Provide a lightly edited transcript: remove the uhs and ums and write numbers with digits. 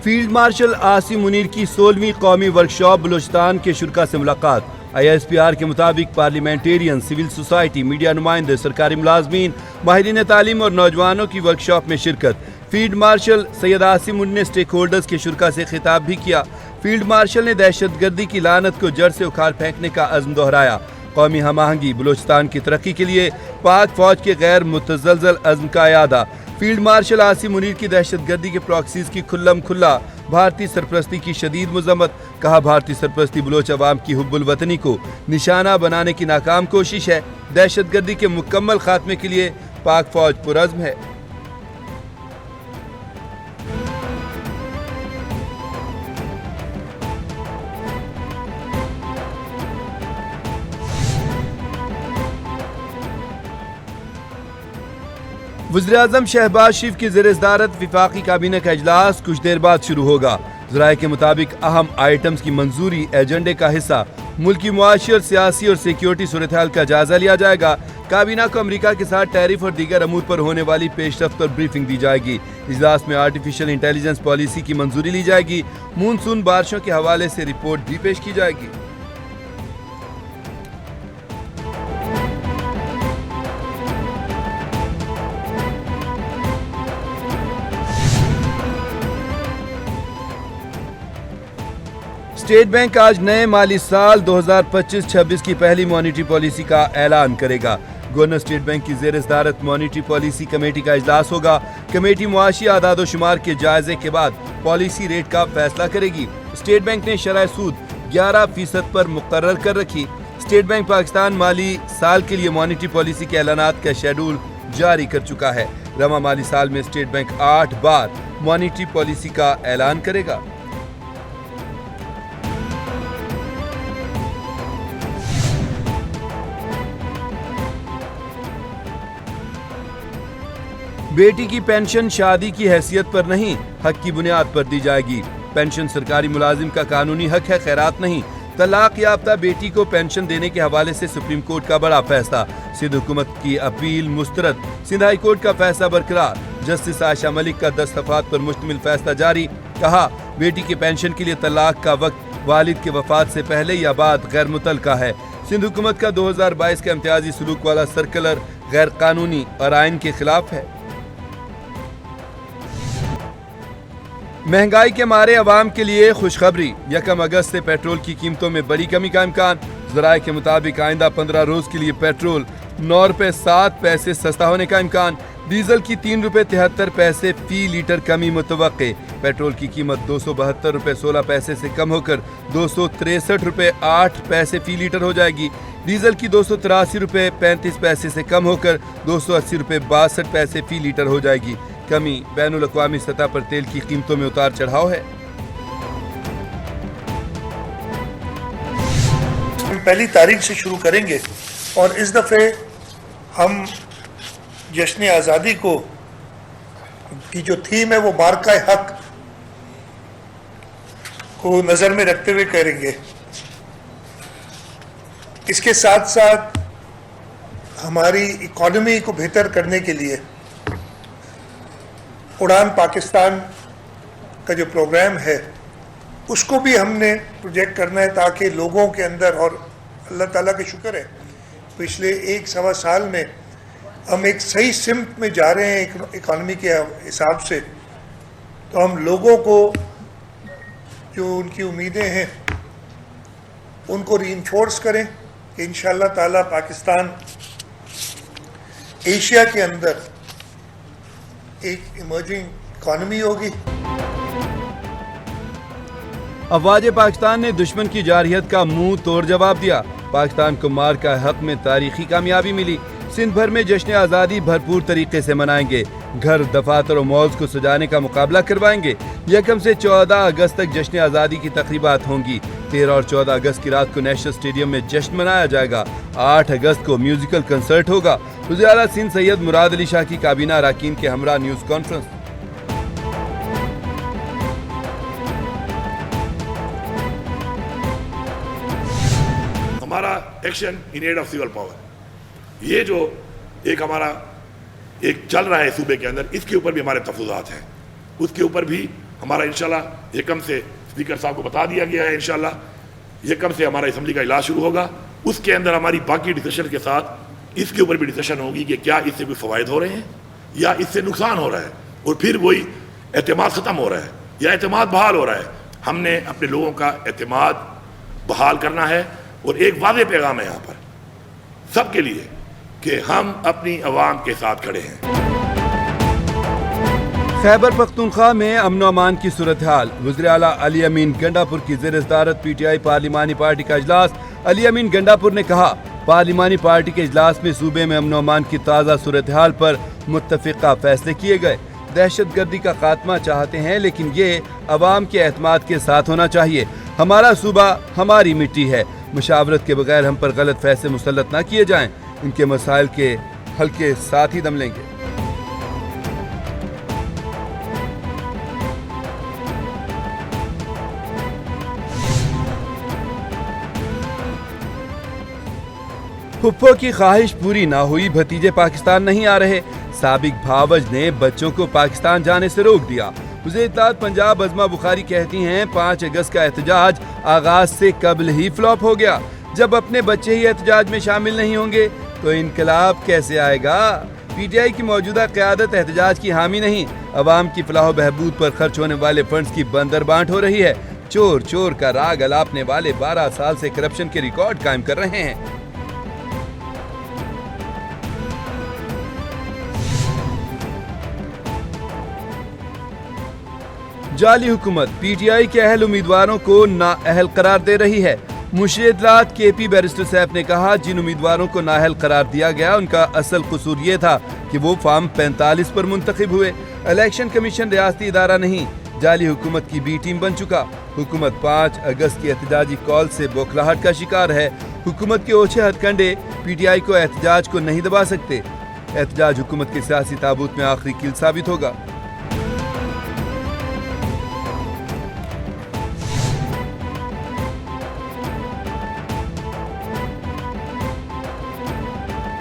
Field marshal Asim Munir की 16वीं कौमी workshop Balochistan के शुरा से मुलाकात। ISPR के मुताबिक पार्लियामेंटेरियन, सिविल सोसाइटी, मीडिया नुमाइंदे, सरकारी मुलाजमीन, माहिरीन तालीम और नौजवानों की वर्कशॉप में शिरकत। फील्ड मार्शल सैयद आसिम मुनीर ने स्टेक होल्डर्स के शुरा से खिताब भी किया। फील्ड मार्शल ने दहशतगर्दी की लानत को जड़ से उखाड़ फेंकने का अज़्म दोहराया। कौमी हम आहंगी, बलूचिस्तान की तरक्की के लिए पाक फौज के गैर मुतज़लज़ल अज़्म का यादा। फील्ड मार्शल आसिम मुनीर की दहशतगर्दी के प्रॉक्सीज की खुल्लम खुल्ला भारतीय सरपरस्ती की शदीद मजम्मत। कहा, भारतीय सरपरस्ती बलोच अवाम की हुब्बुल वतनी को निशाना बनाने की नाकाम कोशिश है। दहशतगर्दी के मुकम्मल खात्मे के लिए पाक फौज पुरज़्म है। वज़ीर-ए-आज़म शहबाज शरीफ की ज़ेर-ए-सदारत वफाकी काबीना का इजलास कुछ देर बाद शुरू होगा। ज़राए के मुताबिक अहम आइटम्स की मंजूरी एजेंडे का हिस्सा। मुल्की मुआशी और सियासी और सिक्योरिटी सूरत हाल का जायजा लिया जाएगा। काबीना को अमरीका के साथ टैरिफ और दीगर अमूर पर होने वाली पेशरफ्त और ब्रीफिंग दी जाएगी। इजलास में आर्टिफिशियल इंटेलिजेंस पॉलिसी की मंजूरी ली जाएगी। मानसून बारिशों के हवाले से रिपोर्ट भी पेश की जाएगी। स्टेट बैंक आज नए माली साल 2025-26 की पहली मॉनिटरी पॉलिसी का ऐलान करेगा। गवर्नर स्टेट बैंक की ज़ेर-ए-सदारत मॉनिटरी पॉलिसी कमेटी का इजलास होगा। कमेटी मुआशी आदाद व शुमार के जायजे के बाद पॉलिसी रेट का फैसला करेगी। स्टेट बैंक ने शरह सूद 11% पर मुकर्रर कर रखी। स्टेट बैंक पाकिस्तान माली साल के लिए मॉनिटरी पॉलिसी के ऐलानात का शेड्यूल जारी कर चुका है। रवा माली साल में स्टेट बैंक 8 बार मॉनिटरी पॉलिसी का ऐलान करेगा। बेटी की पेंशन शादी की हैसियत पर नहीं, हक की बुनियाद पर दी जाएगी। पेंशन सरकारी मुलाजिम का कानूनी हक है, खैरात नहीं। तलाक याफ्ता बेटी को पेंशन देने के हवाले से सुप्रीम कोर्ट का बड़ा फैसला। सिंध हुकूमत की अपील मुस्तरद, सिंध हाई कोर्ट का फैसला बरकरार। जस्टिस आयशा मलिक का 10 सफ़हात पर मुश्तमिल फैसला जारी। कहा, बेटी की पेंशन के लिए तलाक का वक्त वालिद के वफात से पहले या बाद गैर मुतल्लका है। सिंध हुकूमत का 2022 का इम्तियाजी सलूक वाला सर्कुलर गैर कानूनी और आइन के खिलाफ है। महंगाई के मारे अवाम के लिए खुशखबरी, 1 अगस्त से पेट्रोल की कीमतों में बड़ी कमी का इम्कान। ज़राए के मुताबिक आइंदा 15 रोज के लिए पेट्रोल 9 रुपए 7 पैसे सस्ता होने का इम्कान। डीजल की 3 रुपए 73 पैसे फी लीटर कमी मुतवक्के। पेट्रोल की कीमत 272 रुपए 16 पैसे से कम होकर 263 रुपए 8 पैसे फी लीटर हो जाएगी। डीजल की 283 रुपए 35 पैसे से कम होकर 280 रुपए 62 पैसे फी लीटर हो जाएगी। कमी बैनुल अक़वामी सतह पर तेल की कीमतों में उतार चढ़ाव है। हम पहली तारीख से शुरू करेंगे और इस दफ़े हम जश्न आज़ादी की जो थीम है वो मार्का हक को नज़र में रखते हुए करेंगे। इसके साथ साथ हमारी इकॉनमी को बेहतर करने के लिए उड़ान पाकिस्तान का जो प्रोग्राम है उसको भी हमने प्रोजेक्ट करना है ताकि लोगों के अंदर, और अल्लाह ताला का शुक्र है पिछले 1-1.25 साल में हम एक सही सिमत में जा रहे हैं इकॉनमी के हिसाब से। तो हम लोगों को जो उनकी उम्मीदें हैं उनको रीइंफोर्स करें कि इंशाअल्लाह ताला पाकिस्तान एशिया के अंदर एक इमर्जिंग इकॉनमी होगी। अफवाज पाकिस्तान ने दुश्मन की जारहियत का मुंह तोड़ जवाब दिया। पाकिस्तान को मार का हक में तारीखी कामयाबी मिली। सिंध भर में जश्न आज़ादी भरपूर तरीके से मनाएंगे। घर, दफातर और मॉल्स को सजाने का मुकाबला करवाएंगे। 1 से 14 अगस्त तक जश्न आज़ादी की तकरीबात होंगी। 13 और 14 अगस्त की रात को नेशनल स्टेडियम में जश्न मनाया जाएगा। 8 अगस्त को म्यूजिकल कंसर्ट होगा। वज़ीर आला सिंध सैयद मुराद अली शाह की काबीना अरकान के हमरा न्यूज़ कॉन्फ्रेंस। हमारा action in aid of civil power, ये जो एक हमारा एक चल रहा है सूबे के अंदर, इसके ऊपर भी हमारे तफसूलात हैं। उसके ऊपर भी हमारा इंशाल्लाह एकम से स्पीकर साहब को बता दिया गया है, इंशाल्लाह एकम से हमारा असम्बली का इजलास शुरू होगा। उसके अंदर हमारी बाकी डिस्कशन के साथ इसके ऊपर भी डिस्कशन होगी कि क्या इससे कोई फ़वाइद हो रहे हैं या इससे नुकसान हो रहा है, और फिर वही एतमाद ख़त्म हो रहा है या एतमाद बहाल हो रहा है। हमने अपने लोगों का एतमाद बहाल करना है, और एक वादे पैगाम है यहाँ पर सबके लिए कि हम अपनी आवाम के साथ खड़े हैं। खैबर पख्तूनख्वा में अमन अमान की सूरत हाल। वज़ीर आला अली अमीन गंडापुर की ज़ेर सदारत PTI पार्लिमानी पार्टी का इजलास। अली अमीन गंडापुर ने कहा, पार्लिमानी पार्टी के इजलास में सूबे में अमन अमान की ताज़ा सूरत हाल पर मुत्तफ़िक़ा फैसले किए गए। दहशत गर्दी का खात्मा चाहते हैं, लेकिन ये अवाम के एतमाद के साथ होना चाहिए। हमारा सूबा हमारी मिट्टी है, मुशावरत के बगैर हम पर गलत फैसले मुसल्लत न किए जाएं। इनके मसाइल के हल के साथ ही दम लेंगे। फुप्पो की ख्वाहिश पूरी ना हुई, भतीजे पाकिस्तान नहीं आ रहे। साबिक भावज ने बच्चों को पाकिस्तान जाने से रोक दिया। वज़ीर इत्तेहाद पंजाब अज़मा बुखारी कहती हैं, 5 अगस्त का एहतजाज आगाज से कबल ही फ्लॉप हो गया। जब अपने बच्चे ही एहतजाज में शामिल नहीं होंगे तो इनकलाब कैसे आएगा। PTI की मौजूदा क़यादत एहतजाज की हामी नहीं, अवाम की फलाह बहबूद पर खर्च होने वाले फंड्स की बंदरबांट हो रही है। चोर चोर का राग अलापने वाले 12 साल से करप्शन के रिकॉर्ड कायम कर रहे हैं। जाली हुकूमत PTI के अहल उम्मीदवारों को नाअहल करार दे रही है। मुशीर इत्तलात KP बैरिस्टर सैफ ने कहा, जिन उम्मीदवारों को नाअहल करार दिया गया उनका असल कसूर ये था कि वो फॉर्म 45 पर मुंतखब हुए। इलेक्शन कमीशन रियासती इदारा नहीं, जाली हुकूमत की B टीम बन चुका। हुकूमत 5 अगस्त की एहतजाजी कॉल से बौखलाहट का शिकार है। हुकूमत के ओछे हथकंडे PTI को एहतजाज को नहीं दबा सकते। एहतजाज हुकूमत के सियासी ताबूत में आखिरी कील साबित होगा।